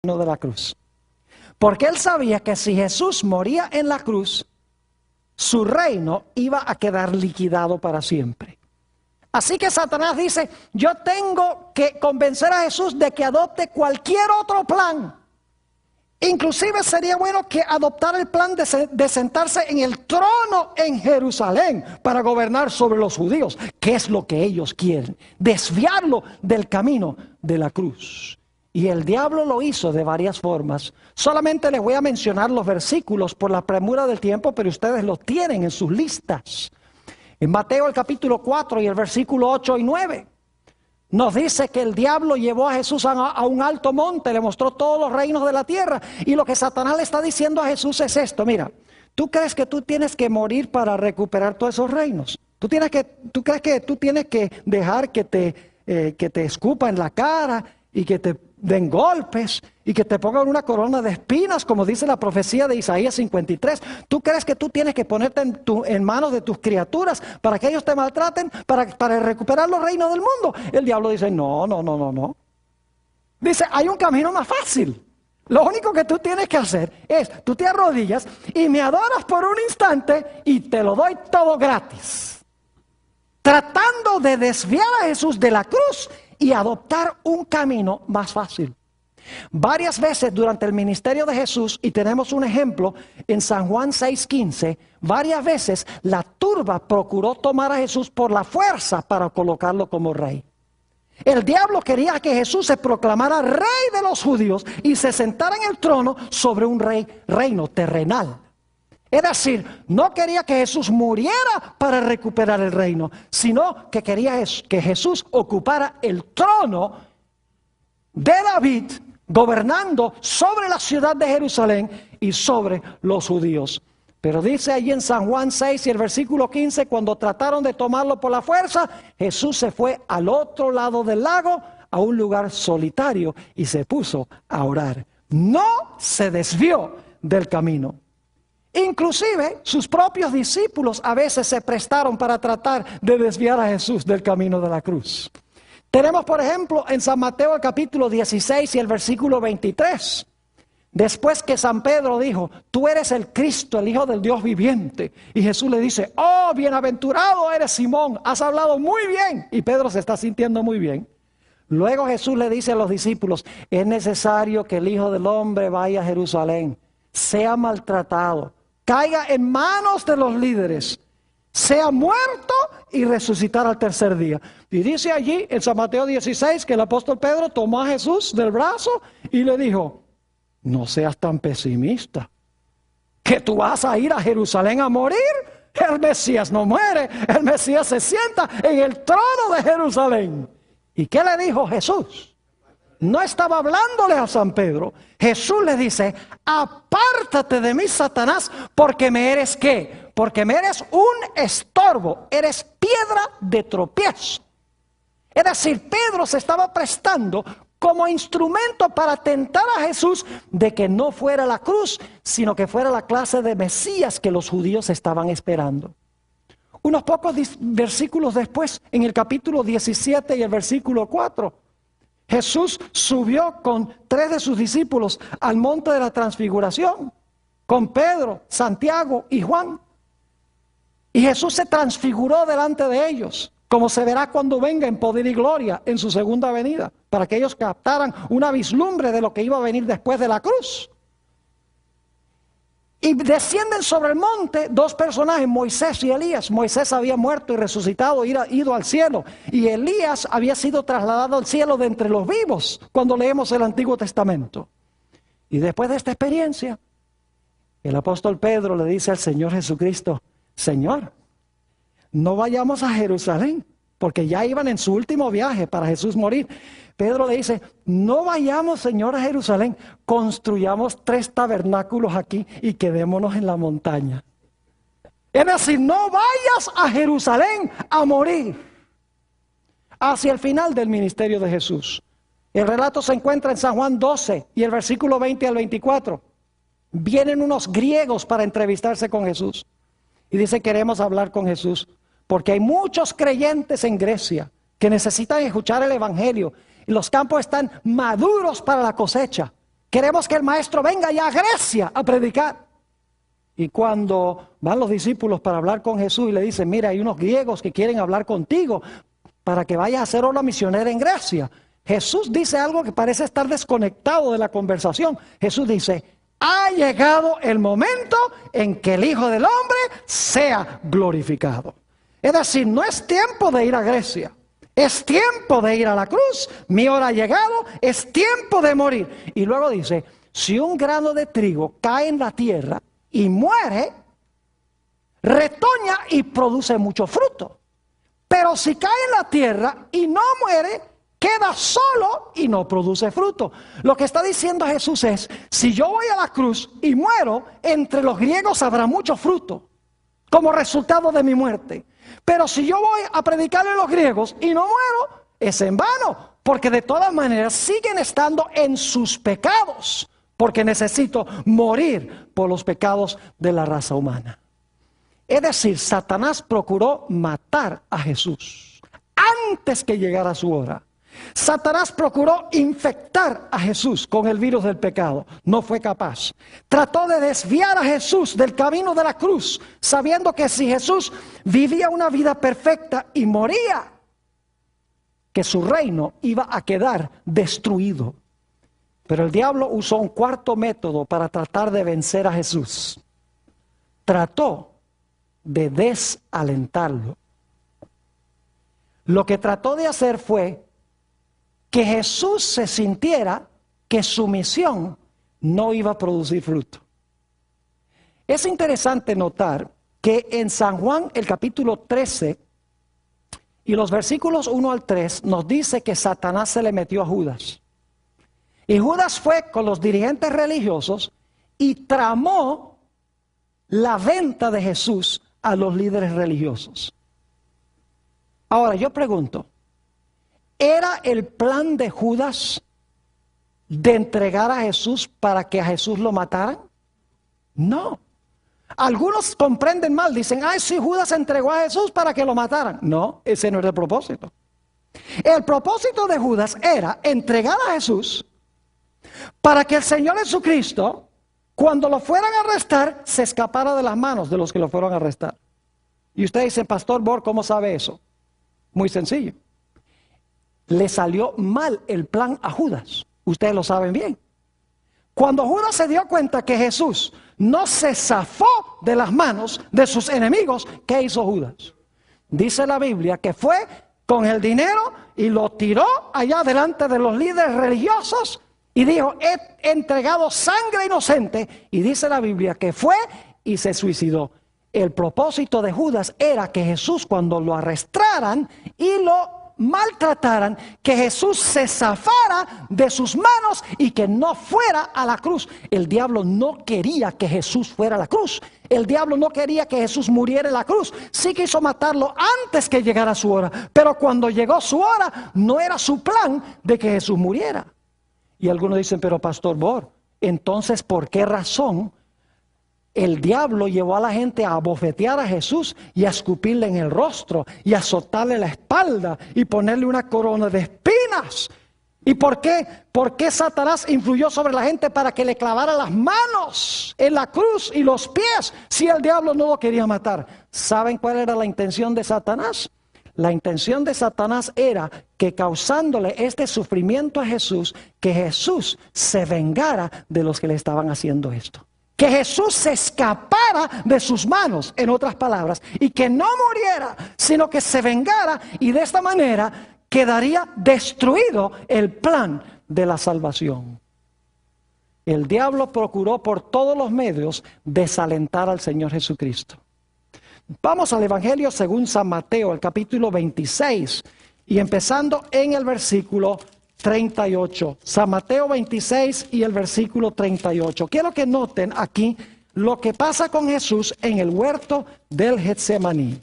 de la cruz. Porque él sabía que si Jesús moría en la cruz, su reino iba a quedar liquidado para siempre. Así que Satanás dice, yo tengo que convencer a Jesús de que adopte cualquier otro plan. Inclusive sería bueno que adoptara el plan de sentarse en el trono en Jerusalén para gobernar sobre los judíos, que es lo que ellos quieren, desviarlo del camino de la cruz. Y el diablo lo hizo de varias formas. Solamente les voy a mencionar los versículos por la premura del tiempo, pero ustedes los tienen en sus listas. En Mateo el capítulo 4 y el versículo 8 y 9. Nos dice que el diablo llevó a Jesús a un alto monte, le mostró todos los reinos de la tierra. Y lo que Satanás le está diciendo a Jesús es esto: mira, ¿tú crees que tú tienes que morir para recuperar todos esos reinos? ¿Tú crees que tú tienes que dejar que te escupan la cara y que te den golpes y que te pongan una corona de espinas, como dice la profecía de Isaías 53? ¿Tú crees que tú tienes que ponerte en manos de tus criaturas para que ellos te maltraten, para recuperar los reinos del mundo? El diablo dice, no. Dice, hay un camino más fácil. Lo único que tú tienes que hacer es, tú te arrodillas y me adoras por un instante y te lo doy todo gratis. Tratando de desviar a Jesús de la cruz y adoptar un camino más fácil. Varias veces durante el ministerio de Jesús, y tenemos un ejemplo en San Juan 6:15, varias veces la turba procuró tomar a Jesús por la fuerza para colocarlo como rey. El diablo quería que Jesús se proclamara rey de los judíos y se sentara en el trono sobre un reino terrenal. Es decir, no quería que Jesús muriera para recuperar el reino, sino que quería que Jesús ocupara el trono de David, gobernando sobre la ciudad de Jerusalén y sobre los judíos. Pero dice allí en San Juan 6 y el versículo 15, cuando trataron de tomarlo por la fuerza, Jesús se fue al otro lado del lago, a un lugar solitario, y se puso a orar. No se desvió del camino. Inclusive sus propios discípulos a veces se prestaron para tratar de desviar a Jesús del camino de la cruz. Tenemos por ejemplo en San Mateo el capítulo 16 y el versículo 23. Después que San Pedro dijo, tú eres el Cristo, el Hijo del Dios viviente. Y Jesús le dice, oh, bienaventurado eres Simón, has hablado muy bien. Y Pedro se está sintiendo muy bien. Luego Jesús le dice a los discípulos, es necesario que el Hijo del Hombre vaya a Jerusalén, sea maltratado, caiga en manos de los líderes, sea muerto y resucitar al tercer día. Y dice allí en San Mateo 16 que el apóstol Pedro tomó a Jesús del brazo y le dijo, no seas tan pesimista, que tú vas a ir a Jerusalén a morir. El Mesías no muere, el Mesías se sienta en el trono de Jerusalén. ¿Y qué le dijo Jesús? No estaba hablándole a San Pedro. Jesús le dice, apártate de mí, Satanás, porque me eres ¿qué? Porque me eres un estorbo, eres piedra de tropiezo. Es decir, Pedro se estaba prestando como instrumento para tentar a Jesús de que no fuera la cruz, sino que fuera la clase de Mesías que los judíos estaban esperando. Unos pocos versículos después, en el capítulo 17 y el versículo 4, Jesús subió con 3 de sus discípulos al monte de la transfiguración, con Pedro, Santiago y Juan. Y Jesús se transfiguró delante de ellos, como se verá cuando venga en poder y gloria en su segunda venida, para que ellos captaran una vislumbre de lo que iba a venir después de la cruz. Y descienden sobre el monte 2 personajes, Moisés y Elías. Moisés había muerto y resucitado, ido al cielo. Y Elías había sido trasladado al cielo de entre los vivos, cuando leemos el Antiguo Testamento. Y después de esta experiencia, el apóstol Pedro le dice al Señor Jesucristo, Señor, no vayamos a Jerusalén, porque ya iban en su último viaje para Jesús morir. Pedro le dice, no vayamos, Señor, a Jerusalén, construyamos 3 tabernáculos aquí y quedémonos en la montaña. Es decir, no vayas a Jerusalén a morir. Hacia el final del ministerio de Jesús. El relato se encuentra en San Juan 12 y el versículo 20 al 24. Vienen unos griegos para entrevistarse con Jesús. Y dicen, queremos hablar con Jesús, porque hay muchos creyentes en Grecia que necesitan escuchar el evangelio. Y los campos están maduros para la cosecha. Queremos que el maestro venga ya a Grecia a predicar. Y cuando van los discípulos para hablar con Jesús y le dicen, mira, hay unos griegos que quieren hablar contigo para que vayas a hacer obra misionera en Grecia. Jesús dice algo que parece estar desconectado de la conversación. Jesús dice, ha llegado el momento en que el Hijo del Hombre sea glorificado. Es decir, no es tiempo de ir a Grecia. Es tiempo de ir a la cruz, mi hora ha llegado, es tiempo de morir. Y luego dice, si un grano de trigo cae en la tierra y muere, retoña y produce mucho fruto. Pero si cae en la tierra y no muere, queda solo y no produce fruto. Lo que está diciendo Jesús es, si yo voy a la cruz y muero, entre los griegos habrá mucho fruto, como resultado de mi muerte. Pero si yo voy a predicarle a los griegos y no muero, es en vano, porque de todas maneras siguen estando en sus pecados, porque necesito morir por los pecados de la raza humana. Es decir, Satanás procuró matar a Jesús antes que llegara su hora. Satanás procuró infectar a Jesús con el virus del pecado. No fue capaz. Trató de desviar a Jesús del camino de la cruz, sabiendo que si Jesús vivía una vida perfecta y moría, que su reino iba a quedar destruido. Pero el diablo usó un cuarto método para tratar de vencer a Jesús. Trató de desalentarlo. Lo que trató de hacer fue que Jesús se sintiera que su misión no iba a producir fruto. Es interesante notar que en San Juan, el capítulo 13, y los versículos 1 al 3, nos dice que Satanás se le metió a Judas. Y Judas fue con los dirigentes religiosos y tramó la venta de Jesús a los líderes religiosos. Ahora, yo pregunto, ¿era el plan de Judas de entregar a Jesús para que a Jesús lo mataran? No. Algunos comprenden mal, dicen, ay, sí, Judas entregó a Jesús para que lo mataran. No, ese no era el propósito. El propósito de Judas era entregar a Jesús para que el Señor Jesucristo, cuando lo fueran a arrestar, se escapara de las manos de los que lo fueron a arrestar. Y usted dice, Pastor Bor, ¿cómo sabe eso? Muy sencillo. Le salió mal el plan a Judas. Ustedes lo saben bien. Cuando Judas se dio cuenta que Jesús no se zafó de las manos de sus enemigos, ¿qué hizo Judas? Dice la Biblia que fue con el dinero y lo tiró allá delante de los líderes religiosos y dijo, he entregado sangre inocente. Y dice la Biblia que fue y se suicidó. El propósito de Judas era que Jesús, cuando lo arrestaran y lo maltrataran, que Jesús se zafara de sus manos y que no fuera a la cruz. El diablo no quería que Jesús fuera a la cruz. El diablo no quería que Jesús muriera en la cruz. Sí quiso matarlo antes que llegara su hora, pero cuando llegó su hora, no era su plan de que Jesús muriera. Y algunos dicen, pero Pastor Bor, entonces, ¿por qué razón el diablo llevó a la gente a abofetear a Jesús y a escupirle en el rostro y a azotarle la espalda y ponerle una corona de espinas? ¿Y por qué? ¿Por qué Satanás influyó sobre la gente para que le clavara las manos en la cruz y los pies si el diablo no lo quería matar? ¿Saben cuál era la intención de Satanás? La intención de Satanás era que, causándole este sufrimiento a Jesús, que Jesús se vengara de los que le estaban haciendo esto. Que Jesús se escapara de sus manos, en otras palabras, y que no muriera, sino que se vengara, y de esta manera quedaría destruido el plan de la salvación. El diablo procuró por todos los medios desalentar al Señor Jesucristo. Vamos al Evangelio según San Mateo, el capítulo 26, y empezando en el versículo 38. San Mateo 26 y el versículo 38. Quiero que noten aquí lo que pasa con Jesús en el huerto del Getsemaní.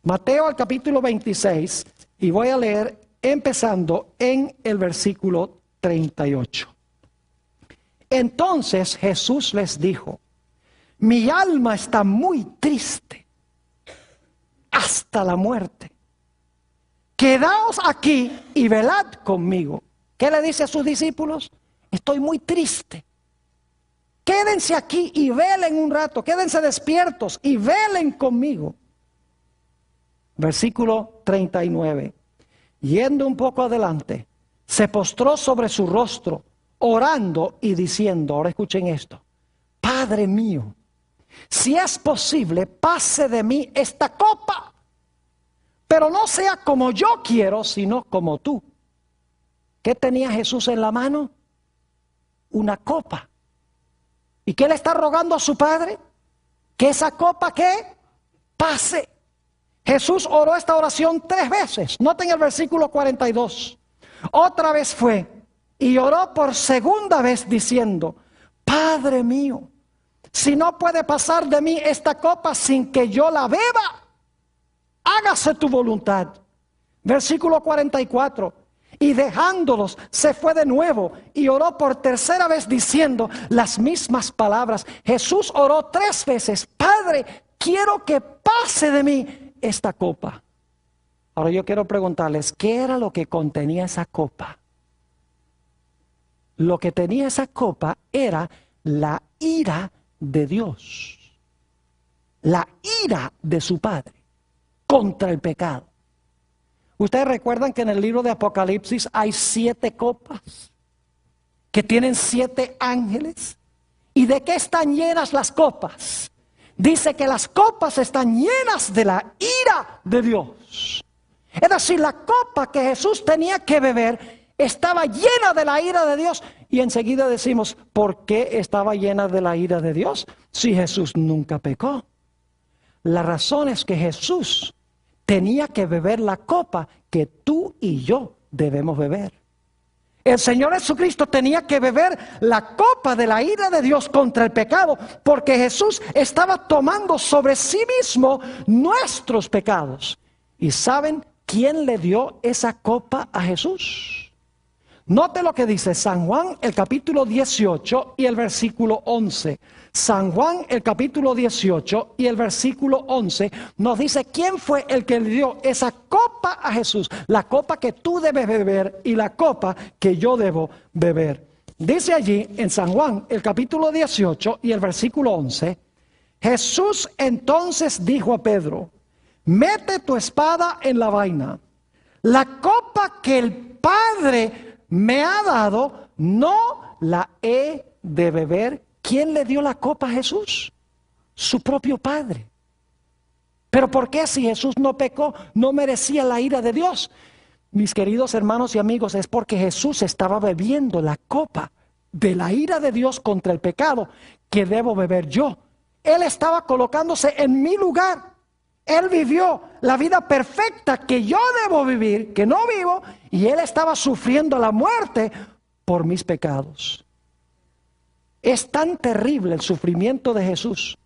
Mateo, el capítulo 26, y voy a leer empezando en el versículo 38. Entonces Jesús les dijo, mi alma está muy triste hasta la muerte. Quedaos aquí y velad conmigo. ¿Qué le dice a sus discípulos? estoy muy triste. Quédense aquí y velen un rato, quédense despiertos y velen conmigo. Versículo 39. Yendo un poco adelante, se postró sobre su rostro, orando y diciendo, ahora escuchen esto, Padre mío, si es posible, pase de mí esta copa, pero no sea como yo quiero, sino como tú. ¿Qué tenía Jesús en la mano? Una copa. ¿Y qué le está rogando a su Padre? Que esa copa, ¿qué? Pase. Jesús oró esta oración 3 veces. Noten el versículo 42. Otra vez fue y oró por segunda vez diciendo, Padre mío, si no puede pasar de mí esta copa sin que yo la beba, hágase tu voluntad. Versículo 44. Y dejándolos, se fue de nuevo y oró por tercera vez diciendo las mismas palabras. Jesús oró 3 veces, Padre, quiero que pase de mí esta copa. Ahora yo quiero preguntarles, ¿qué era lo que contenía esa copa? Lo que tenía esa copa era la ira de Dios. La ira de su Padre contra el pecado. Ustedes recuerdan que en el libro de Apocalipsis hay 7 copas que tienen 7 ángeles. ¿Y de qué están llenas las copas? Dice que las copas están llenas de la ira de Dios. Es decir, la copa que Jesús tenía que beber estaba llena de la ira de Dios. Y enseguida decimos, ¿por qué estaba llena de la ira de Dios si Jesús nunca pecó? La razón es que Jesús tenía que beber la copa que tú y yo debemos beber. El Señor Jesucristo tenía que beber la copa de la ira de Dios contra el pecado, porque Jesús estaba tomando sobre sí mismo nuestros pecados. ¿Y saben quién le dio esa copa a Jesús? Note lo que dice San Juan, el capítulo 18 y el versículo 11. San Juan, el capítulo 18 y el versículo 11 nos dice quién fue el que le dio esa copa a Jesús. La copa que tú debes beber y la copa que yo debo beber. Dice allí en San Juan, el capítulo 18 y el versículo 11, Jesús entonces dijo a Pedro, mete tu espada en la vaina. La copa que el Padre me ha dado, no la he de beber. ¿Quién le dio la copa a Jesús? Su propio Padre. ¿Pero por qué si Jesús no pecó, no merecía la ira de Dios? Mis queridos hermanos y amigos, es porque Jesús estaba bebiendo la copa de la ira de Dios contra el pecado que debo beber yo. Él estaba colocándose en mi lugar. Él vivió la vida perfecta que yo debo vivir, que no vivo, y Él estaba sufriendo la muerte por mis pecados. Es tan terrible el sufrimiento de Jesús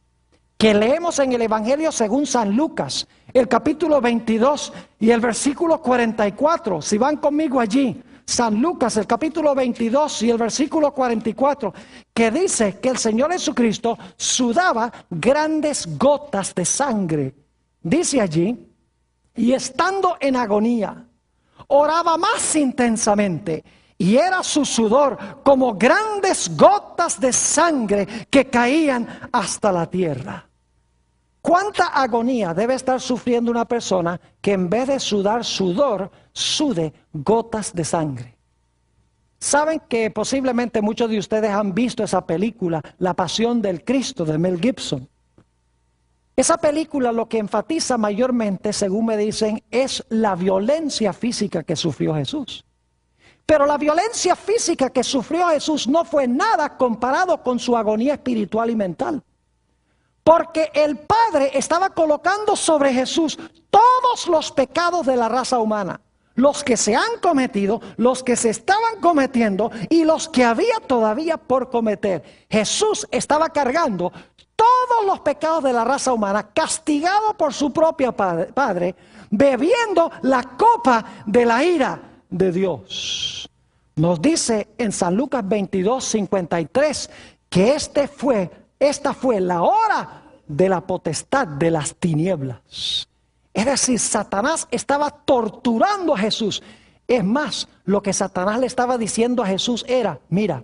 que leemos en el Evangelio según San Lucas, el capítulo 22 y el versículo 44. Si van conmigo allí, San Lucas, el capítulo 22 y el versículo 44, que dice que el Señor Jesucristo sudaba grandes gotas de sangre. Dice allí, y estando en agonía, oraba más intensamente, y era su sudor como grandes gotas de sangre que caían hasta la tierra. ¿Cuánta agonía debe estar sufriendo una persona que en vez de sudar sudor, sude gotas de sangre? Saben que posiblemente muchos de ustedes han visto esa película, La Pasión del Cristo, de Mel Gibson. Esa película lo que enfatiza mayormente, según me dicen, es la violencia física que sufrió Jesús. Pero la violencia física que sufrió Jesús no fue nada comparado con su agonía espiritual y mental. Porque el Padre estaba colocando sobre Jesús todos los pecados de la raza humana. Los que se han cometido, los que se estaban cometiendo y los que había todavía por cometer. Jesús estaba cargando todos los pecados de la raza humana, castigado por su propio Padre, bebiendo la copa de la ira de Dios. Nos dice en San Lucas 22:53 que esta fue la hora de la potestad de las tinieblas. Es decir, Satanás estaba torturando a Jesús. Es más, lo que Satanás le estaba diciendo a Jesús era, mira,